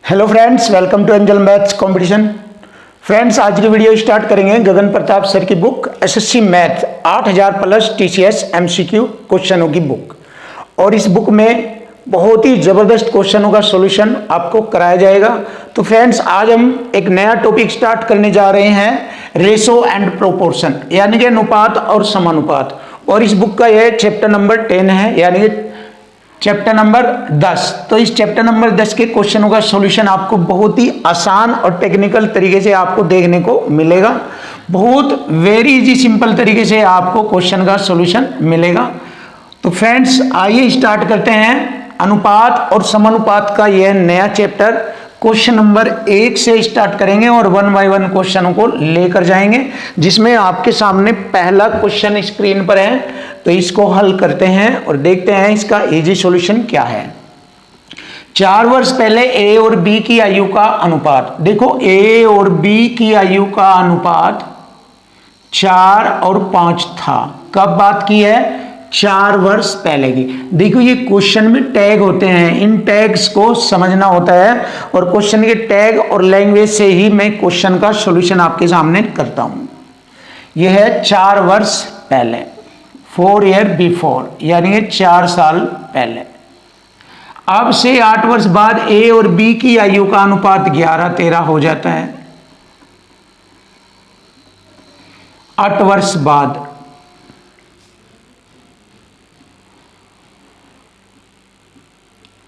Hello friends, welcome to Angel maths competition. Friends, आज की video start करेंगे Gagan Pratap sir की book SSC math 8000 plus TCS MCQ क्वेश्चनों की बुक। और इस बुक में बहुत ही ज़बरदस्त क्वेश्चनों का सॉल्यूशन आपको कराया जाएगा। तो फ्रेंड्स, आज हम एक नया टॉपिक स्टार्ट करने जा रहे हैं, रेशो एंड प्रोपोर्शन, यानी कि अनुपात और समानुपात। और इस बुक का यह चैप्टर नंबर 10 है, यानी कि चैप्टर नंबर 10। तो इस चैप्टर नंबर 10 के क्वेश्चनों का सॉल्यूशन आपको बहुत ही आसान और टेक्निकल तरीके से आपको देखने को मिलेगा। बहुत वेरी इजी सिंपल तरीके से आपको क्वेश्चन का सॉल्यूशन मिलेगा। तो फ्रेंड्स, आइए स्टार्ट करते हैं अनुपात और समानुपात का यह नया चैप्टर। क्वेश्चन नंबर 1 से स्टार्ट करेंगे और 1 बाय 1 क्वेश्चनों को लेकर जाएंगे, जिसमें आपके सामने पहला क्वेश्चन स्क्रीन पर है। तो इसको हल करते हैं और देखते हैं इसका इजी सॉल्यूशन क्या है। 4 वर्ष पहले ए और बी की आयु का अनुपात। देखो, ए और बी की आयु का अनुपात 4 और 5 था। कब बात की है? 4 वर्ष पहले की। देखो, ये क्वेश्चन में टैग होते हैं, इन टैग्स को समझना होता है और क्वेश्चन के टैग और लैंग्वेज से ही मैं क्वेश्चन का सॉल्यूशन आपके सामने करता हूं। यह है 4 वर्ष पहले, 4 ईयर बिफोर, यानी कि 4 साल पहले। अब से 8 वर्ष बाद ए और बी की आयु का अनुपात 11-13 हो जाता है। 8 वर्ष बाद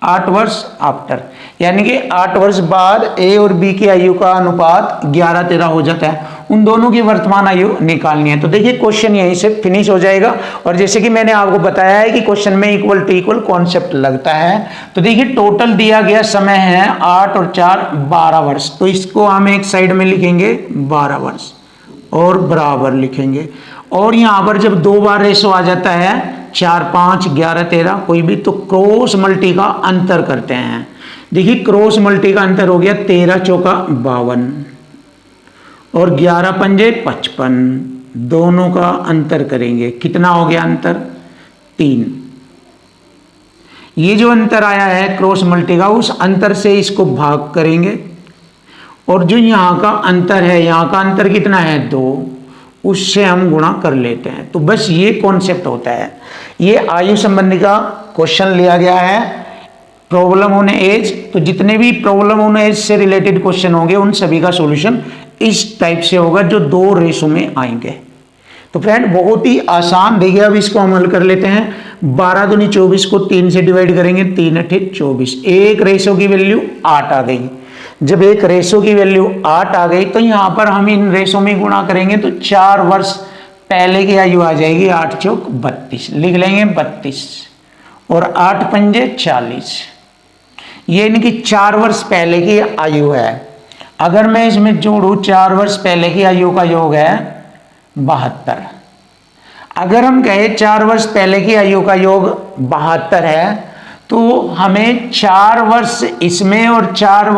8 वर्ष आफ्टर, यानी कि 8 वर्ष बाद ए और बी की आयु का अनुपात 11-13 हो जाता है। उन दोनों की वर्तमान आयु निकालनी है। तो देखिए, क्वेश्चन यहीं से फिनिश हो जाएगा। और जैसे कि मैंने आपको बताया है कि क्वेश्चन में इक्वल टू इक्वल कॉन्सेप्ट लगता है। तो देखिए, टोटल दिया गया समय है 8 और 4 12 वर्ष। तो इसको हम एक साइड में लिखेंगे 12 वर्ष और बराबर लिखेंगे। और यहां पर जब 2 बार रेशो आ जाता है 4 5 11 13 कोई भी, तो क्रॉस मल्टी का अंतर करते हैं। देखिए, क्रॉस मल्टी का अंतर हो गया 13 चौका 52 और 11 पंजे 55। दोनों का अंतर करेंगे, कितना हो गया अंतर? 3। ये जो अंतर आया है क्रॉस मल्टी का, उस अंतर से इसको भाग करेंगे। और जो यहां का अंतर है, यहां का अंतर कितना है? 2, उससे हम गुणा कर लेते हैं। तो बस ये कॉन्सेप्ट होता है। ये आयु संबंधी का क्वेश्चन लिया गया है, प्रॉब्लम ऑन एज। तो जितने भी प्रॉब्लम ऑन एज से रिलेटेड क्वेश्चन होंगे, उन सभी का सॉल्यूशन इस टाइप से होगा, जो 2 रेशो में आएंगे। तो फ्रेंड, बहुत ही आसान। देखिए, अब इसको हम हल कर लेते हैं। 12 दूनी 24 को 3 से डिवाइड करेंगे, 3 8 24। एक रेशो की वैल्यू 8 आ गई। जब एक रेशो की वैल्यू 8 आ गई, तो यहां पर हम इन रेशो में गुणा करेंगे तो 4 वर्ष पहले की आयु आ जाएगी। 8 चौक 32, लिख लेंगे 32 और 8 पंजे 40। ये इनकी 4 वर्ष पहले की आयु है। अगर मैं इसमें जोड़ू 4 वर्ष पहले की आयु का योग है 72। अगर हम कहें 4 वर्ष पहले की आयु का योग 72 है, तो हमें 4 वर्ष इसमें और 4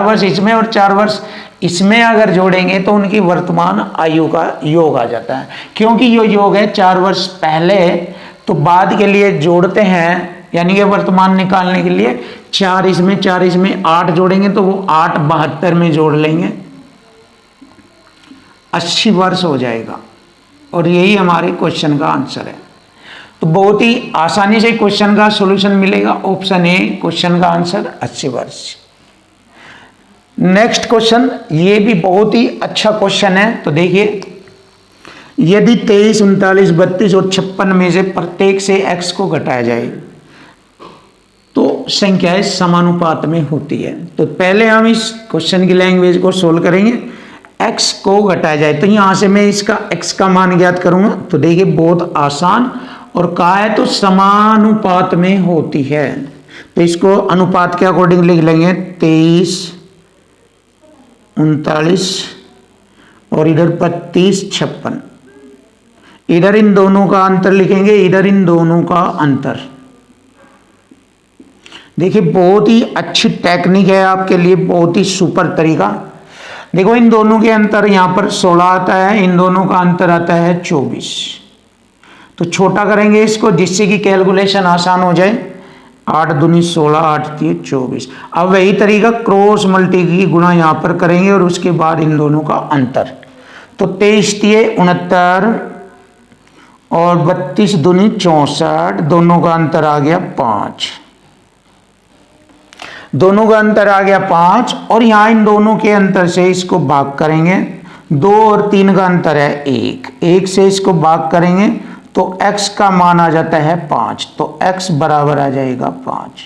वर्ष इसमें और 4 वर्ष इसमें अगर जोड़ेंगे तो उनकी वर्तमान आयु का योग आ जाता है। क्योंकि ये योग है 4 वर्ष पहले, तो बाद के लिए जोड़ते हैं, यानी कि वर्तमान निकालने के लिए 4 इसमें 4 इसमें 8 जोड़ेंगे, तो वो 8 72 में जोड़ लेंगे, 80 वर्ष हो जाएगा। और यही हमारे क्वेश्चन का आंसर है। तो बहुत ही आसानी से क्वेश्चन का सॉल्यूशन मिलेगा। ऑप्शन ए क्वेश्चन का आंसर 80 वर्ष। नेक्स्ट क्वेश्चन, ये भी बहुत ही अच्छा क्वेश्चन है। तो देखिए, यदि 23 39 32 और 56 में से प्रत्येक से x को घटाया जाए तो संख्याएं समानुपात में होती है। तो पहले हम इस क्वेश्चन की लैंग्वेज को सोल्व करेंगे। x को घटाया जाए, तो यहां से मैं इसका x का मान ज्ञात करूंगा। तो देखिए, बहुत आसान। और कहा है तो समानुपात में होती है, तो इसको अनुपात के अकॉर्डिंग लिख लेंगे 23 39 और इधर 32 56। इधर इन दोनों का अंतर लिखेंगे, इधर इन दोनों का अंतर। देखिए, बहुत ही अच्छी टेक्निक है आपके लिए, बहुत ही सुपर तरीका। देखो, इन दोनों के अंतर यहां पर 16 आता है, इन दोनों का अंतर आता है 24। तो छोटा करेंगे इसको, जिससे कि कैलकुलेशन आसान हो जाए। 8 दूनी 16, 8 3 24। अब वही तरीका क्रॉस मल्टी की गुणा यहाँ पर करेंगे और उसके बाद इन दोनों का अंतर। तो 23 3 69 और 32 दूनी 64, दोनों का अंतर आ गया 5। दोनों का अंतर आ गया 5 और यहां इन दोनों के अंतर से इसको भाग करेंगे। 2 और 3 का अंतर है 1, 1 से इसको भाग करेंगे तो x का मान आ जाता है 5, तो x बराबर आ जाएगा 5।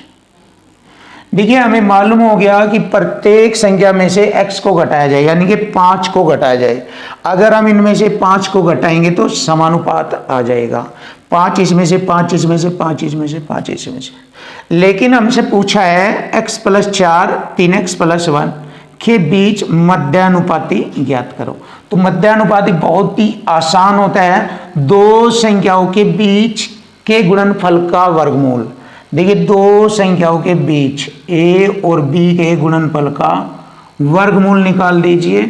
देखिए हमें मालूम हो गया कि प्रत्येक संख्या में से x को घटाया जाए, यानी कि 5 को घटाया जाए। अगर हम इनमें से 5 को घटाएंगे तो समानुपात आ जाएगा, 5 इसमें से, 5 इसमें से, 5 इसमें से, 5 इसमें से। लेकिन हमसे पूछा है x + 4 3x + 1 के बीच मध्यानुपाती ज्ञात करो। तो मध्यानुपाती बहुत ही आसान होता है, दो संख्याओं के बीच के गुणनफल का वर्गमूल। देखिए दो संख्याओं के बीच a और b के गुणनफल का वर्गमूल निकाल दीजिए,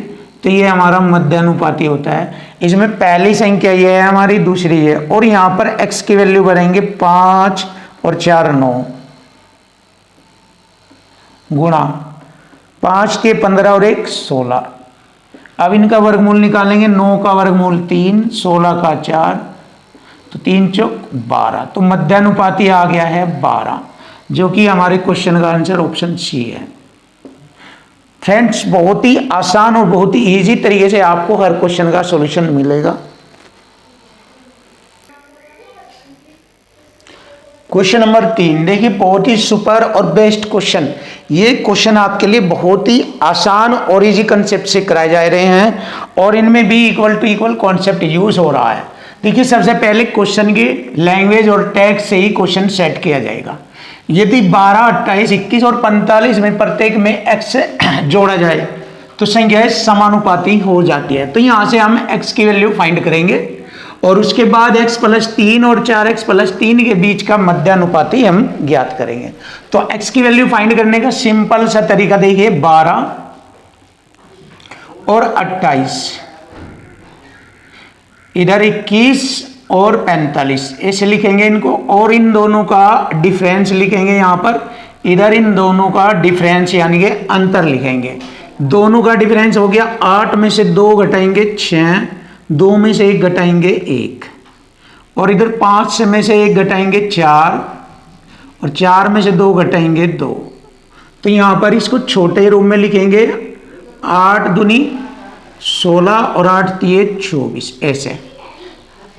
तो ये हमारा मध्यानुपाती होता है। इसमें पहली संख्या ये है हमारी, दूसरी है, और यहाँ पर x की वैल्यू भरेंगे 5 और 4 9 गुणा 5 के 15 और 1 16। अब इनका वर्गमूल निकालेंगे, 9 का वर्गमूल 3, 16 का 4, तो 3 चौक 12। तो मध्यानुपाती आ गया है 12, जो कि हमारे क्वेश्चन का आंसर ऑप्शन सी है। फ्रेंड्स बहुत ही आसान और बहुत ही इजी तरीके से आपको हर क्वेश्चन का सॉल्यूशन मिलेगा। क्वेश्चन नंबर 3 देखिए, बहुत ही सुपर और बेस्ट क्वेश्चन। ये क्वेश्चन आपके लिए बहुत ही आसान और इजी कंसेप्ट से कराए जा रहे हैं और इनमें भी equal to equal concept use हो रहा है। देखिए सबसे पहले क्वेश्चन की लैंग्वेज और टैग से ही क्वेश्चन सेट किया जाएगा। यदि 12, 28, 21 और 45 में प्रत्येक में x जोड़ा जाए तो संख्याएं समानुपाती हो जाती है। तो यहां से हम x की वैल्यू फाइंड करेंगे और उसके बाद x + 3 और 4x + 3 के बीच का मध्यानुपाती हम ज्ञात करेंगे। तो x की वैल्यू फाइंड करने का सिंपल सा तरीका देखिए, 12 और 28, इधर 21 और 45 ऐसे लिखेंगे इनको, और इन दोनों का डिफरेंस लिखेंगे यहाँ पर। इधर इन दोनों का डिफरेंस यानी कि अंतर लिखेंगे। दोनों का डिफरेंस हो गया 8 में से 2 घटाएंगे 6, 2 में से 1 घटाएंगे 1, और इधर 5 में से 1 घटाएंगे 4, और 4 में से 2 घटाएंगे 2। तो यहाँ पर इसको छोटे रूप में लिखेंगे, 8 दूनी 16 और 8 3 24 ऐसे।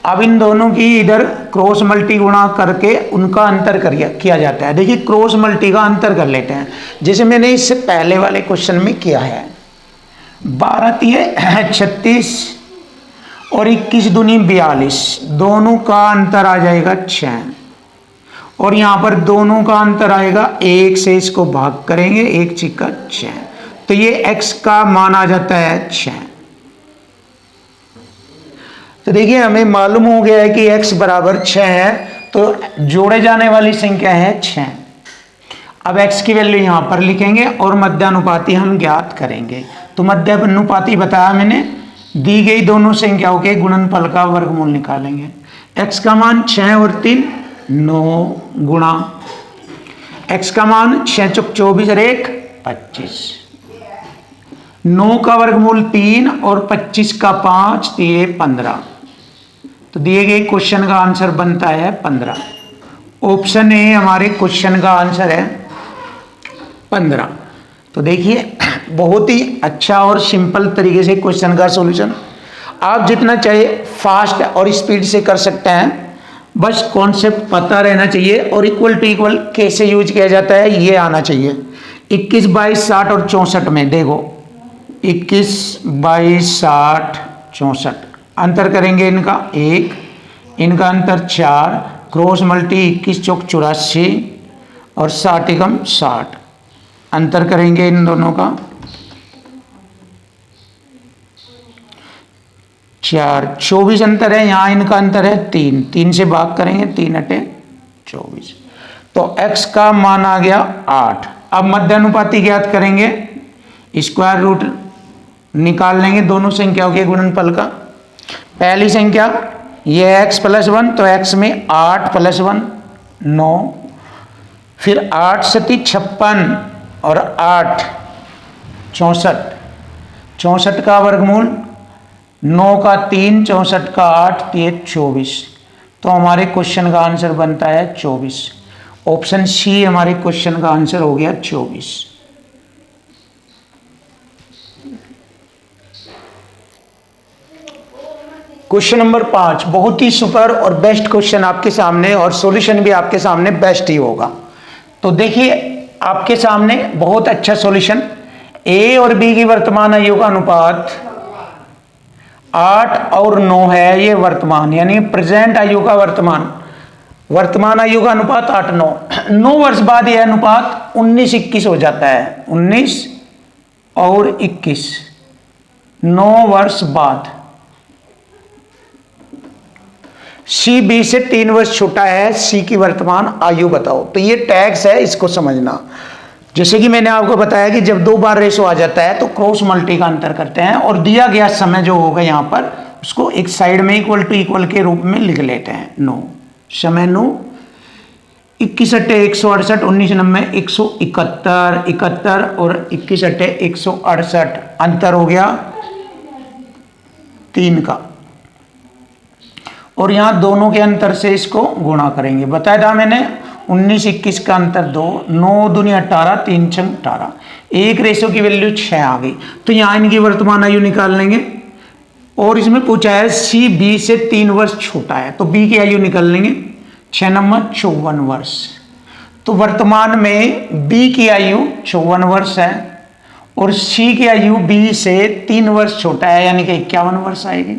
अब इन दोनों की इधर क्रॉस मल्टी गुणा करके उनका अंतर किया जाता है। देखिए क्रॉस मल्टी का अंतर कर लेते हैं, जैसे मैंने इससे पहले वाले क्वेश्चन में किया है। 12 3 36 और 21 दूनी 42, दोनों का अंतर आ जाएगा 6, और यहाँ पर दोनों का अंतर आएगा 1 से इसको भाग करेंगे, 1 6 6, तो ये x का मान आ जाता है 6। तो देखिए हमें मालूम हो गया है कि x बराबर 6 है, तो जोड़े जाने वाली संख्या है 6। अब x की वैल्यू यहाँ पर लिखेंगे और मध्यानुपाती हम ज्ञात करेंगे। तो मध्यानुपाती बताया मैंने, दी गई दोनों संख्याओं के गुणनफल का वर्गमूल निकालेंगे। x का मान 6 और 3 9 गुणा x का मान 6 चौक 24 और 1 25, 9 का वर्गमूल 3 और 25 का 5 तो ये 15। तो दिए गए क्वेश्चन का आंसर बनता है 15। ऑप्शन ए हमारे क्वेश्चन का आंसर है 15। तो देखिए बहुत ही अच्छा और सिंपल तरीके से क्वेश्चन का सॉल्यूशन आप जितना चाहे फास्ट और स्पीड से कर सकते हैं, बस कॉन्सेप्ट पता रहना चाहिए और इक्वल टू इक्वल कैसे यूज किया जाता है ये आना चाहिए। 21 22 60 और 64 में देखो, 21 22 60 64 अंतर करेंगे इनका 1, इनका अंतर 4, क्रॉस मल्टी 21 चौक 84 और 60 एकम 60 अंतर करेंगे इन दोनों का 4, 24 अंतर है, यहाँ इनका अंतर है 3, 3 से भाग करेंगे 3 अटे 24, तो x का मान आ गया 8। अब मध्यानुपाती ज्ञात करेंगे, स्क्वायर रूट निकाल लेंगे दोनों संख्याओं के गुणनफल का। पहली संख्या ये x + 1, तो x में 8 + 1 9, फिर 8 सती 56 और 8 64, 64 का वर्गमूल 9 का 3, 64 का 8, तो ये 24। तो हमारे क्वेश्चन का आंसर बनता है 24। ऑप्शन सी हमारे क्वेश्चन का आंसर हो गया 24। क्वेश्चन नंबर 5 बहुत ही सुपर और बेस्ट क्वेश्चन आपके सामने, और सॉल्यूशन भी आपके सामने बेस्ट ही होगा। तो देखिए आपके सामने बहुत अच्छा सॉल्यूशन। ए और बी की वर्तमान आयु का अनुपात 8 और 9 है, ये वर्तमान यानी प्रेजेंट आयु का वर्तमान आयु का अनुपात 8-9। 9 वर्ष बाद यह अनुपात 19-21 हो जाता है। 19 और 21, 9 वर्ष बाद। सी बी से 3 वर्ष छोटा है, सी की वर्तमान आयु बताओ। तो ये टैक्स है, इसको समझना। जैसे कि मैंने आपको बताया कि जब 2 बार रेशो आ जाता है तो क्रॉस मल्टी का अंतर करते हैं, और दिया गया समय जो होगा यहाँ पर उसको एक साइड में इक्वल टू इक्वल के रूप में लिख लेते हैं। 9 समय 9, 21 अट्ठे 168, 19 नब्बे 171, 71 और 21 अट्ठे 168, अंतर हो गया 3 का। और यहाँ दोनों के अंतर से इसको गुणा करेंगे। बताया था मैंने 19-21 का अंतर 2, 9 दूनी 18, 3 छंग 18, एक रेशो की वैल्यू 6 आ गई। तो यहाँ इनकी वर्तमान आयु निकाल लेंगे। और इसमें पूछा है सी बी से 3 वर्ष छोटा है, तो बी की आयु निकाल लेंगे। 6 नंबर 54 वर्ष। तो वर्तमान में बी की आयु 54 वर्ष है, और सी की आयु बी से 3 वर्ष छोटा है, यानी कि 51 वर्ष आएगी।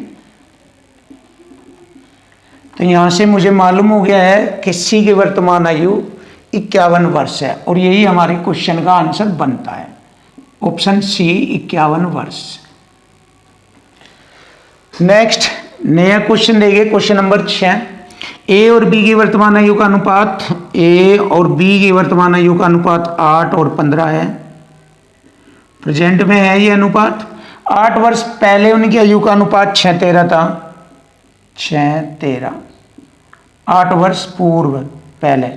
तो यहां से मुझे मालूम हो गया है कि सी की वर्तमान आयु 51 वर्ष है, और यही हमारे क्वेश्चन का आंसर बनता है। ऑप्शन सी 51 वर्ष। नेक्स्ट नया क्वेश्चन देंगे, क्वेश्चन नंबर 6। ए और बी की वर्तमान आयु का अनुपात, ए और बी की वर्तमान आयु का अनुपात 8 और 15 है। प्रेजेंट में है ये अनुपात। 8 वर्ष पहले उनकी आयु का अनुपात 6-13 था। 6-13, 8 वर्ष पूर्व पहले।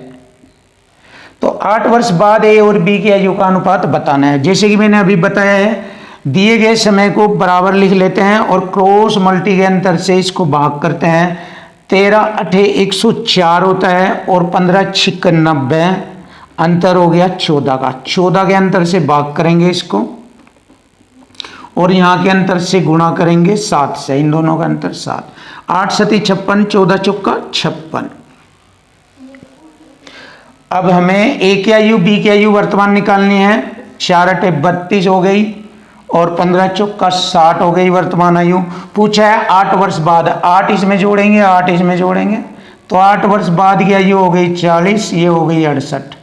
तो 8 वर्ष बाद ए और बी की आयु का अनुपात बताना है। जैसे कि मैंने अभी बताया है, दिए गए समय को बराबर लिख लेते हैं और क्रॉस मल्टी के अंतर से इसको भाग करते हैं। 13 अठे 104 होता है, और 15 छिक 90, अंतर हो गया 14 का। 14 के अंतर से भाग करेंगे इसको, और यहाँ के अंतर से गुणा करेंगे 7 से, इन दोनों का अंतर 7। 8 सती 56, 14 चौका 56। अब हमें ए की आयु बी की आयु वर्तमान निकालनी है। 4 अठे 32 हो गई, और 15 चौका 60 हो गई वर्तमान आयु। पूछा है 8 वर्ष बाद, 8 इसमें जोड़ेंगे, 8 इसमें जोड़ेंगे, तो 8 वर्ष बाद की आयु हो गई 40, ये हो गई 68।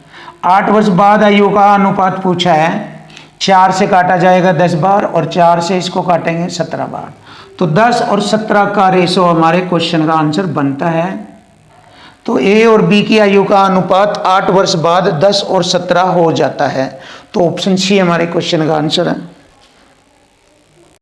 8 वर्ष बाद आयु का अनुपात पूछा है। 4 से काटा जाएगा 10 बार, और 4 से इसको काटेंगे 17 बार। तो 10 और 17 का रेशो हमारे क्वेश्चन का आंसर बनता है। तो ए और बी की आयु का अनुपात 8 वर्ष बाद 10 और 17 हो जाता है। तो ऑप्शन सी हमारे क्वेश्चन का आंसर है।